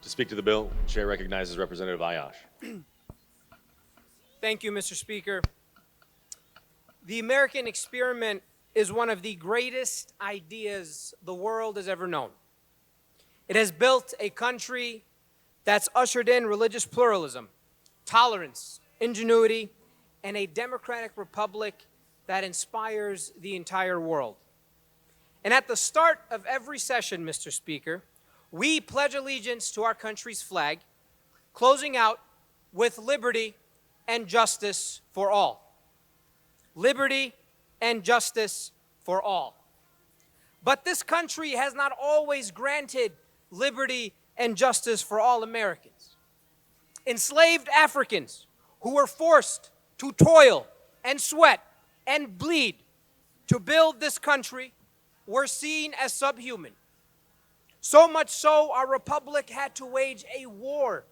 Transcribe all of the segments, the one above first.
To speak to the bill, Chair recognizes Representative Aiyash. Thank you, Mr. Speaker. The American experiment is one of the greatest ideas the world has ever known. It has built a country that's ushered in religious pluralism, tolerance, ingenuity, and a democratic republic that inspires the entire world. And at the start of every session, Mr. Speaker, we pledge allegiance to our country's flag, closing out with liberty and justice for all. Liberty and justice for all. But this country has not always granted liberty and justice for all Americans. Enslaved Africans who were forced to toil and sweat and bleed to build this country were seen as subhuman. So much so, our republic had to wage a war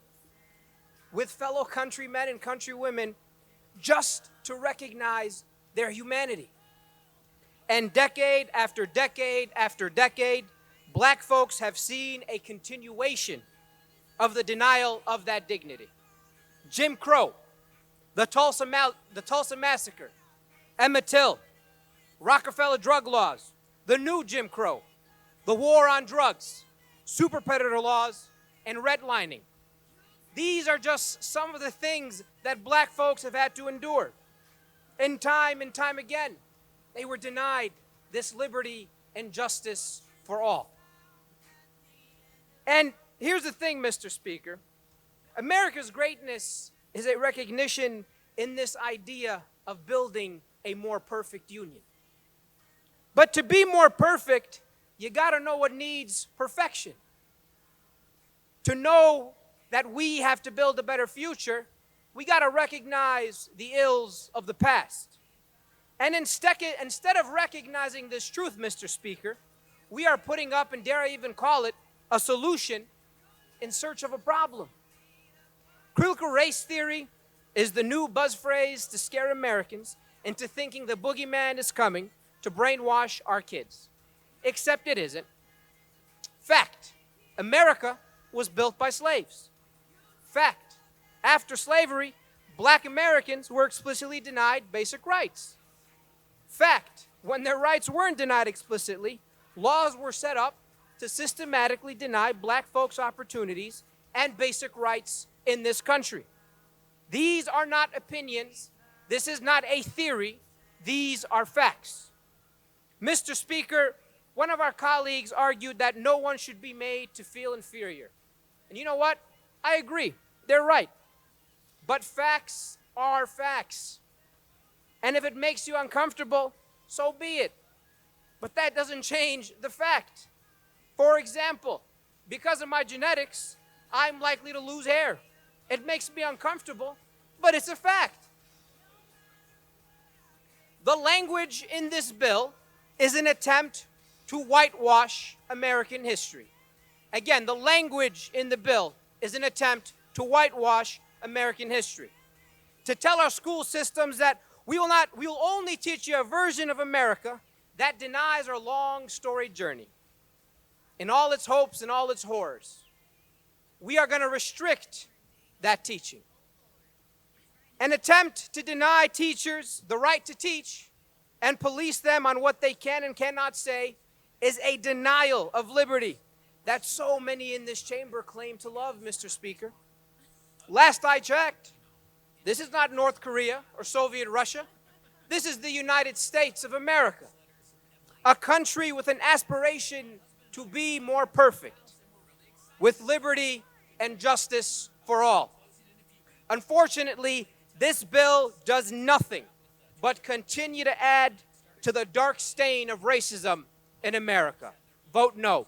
with fellow countrymen and countrywomen just to recognize their humanity. And decade after decade after decade, black folks have seen a continuation of the denial of that dignity. Jim Crow, the Tulsa Massacre, Emmett Till, Rockefeller drug laws, the new Jim Crow, the war on drugs, super predator laws, and redlining. These are just some of the things that black folks have had to endure. And time again, they were denied this liberty and justice for all. And here's the thing, Mr. Speaker. America's greatness is a recognition in this idea of building a more perfect union. But to be more perfect, you got to know what needs perfection. To know that we have to build a better future, we got to recognize the ills of the past. And instead of recognizing this truth, Mr. Speaker, we are putting up, and dare I even call it, a solution in search of a problem. Critical race theory is the new buzz phrase to scare Americans into thinking the boogeyman is coming to brainwash our kids. Except it isn't. Fact, America was built by slaves. Fact, after slavery, black Americans were explicitly denied basic rights. Fact, when their rights weren't denied explicitly, laws were set up to systematically deny black folks opportunities and basic rights in this country. These are not opinions. This is not a theory. These are facts. Mr. Speaker, one of our colleagues argued that no one should be made to feel inferior. And you know what? I agree. They're right. But facts are facts. And if it makes you uncomfortable, so be it. But that doesn't change the fact. For example, because of my genetics, I'm likely to lose hair. It makes me uncomfortable, but it's a fact. The language in this bill is an attempt to whitewash American history. Again, the language in the bill is an attempt to whitewash American history. To tell our school systems that we will only teach you a version of America that denies our long storied journey in all its hopes and all its horrors. We are going to restrict that teaching. An attempt to deny teachers the right to teach and police them on what they can and cannot say is a denial of liberty that so many in this chamber claim to love, Mr. Speaker. Last I checked, this is not North Korea or Soviet Russia. This is the United States of America, a country with an aspiration to be more perfect, with liberty and justice for all. Unfortunately, this bill does nothing but continue to add to the dark stain of racism in America. Vote no.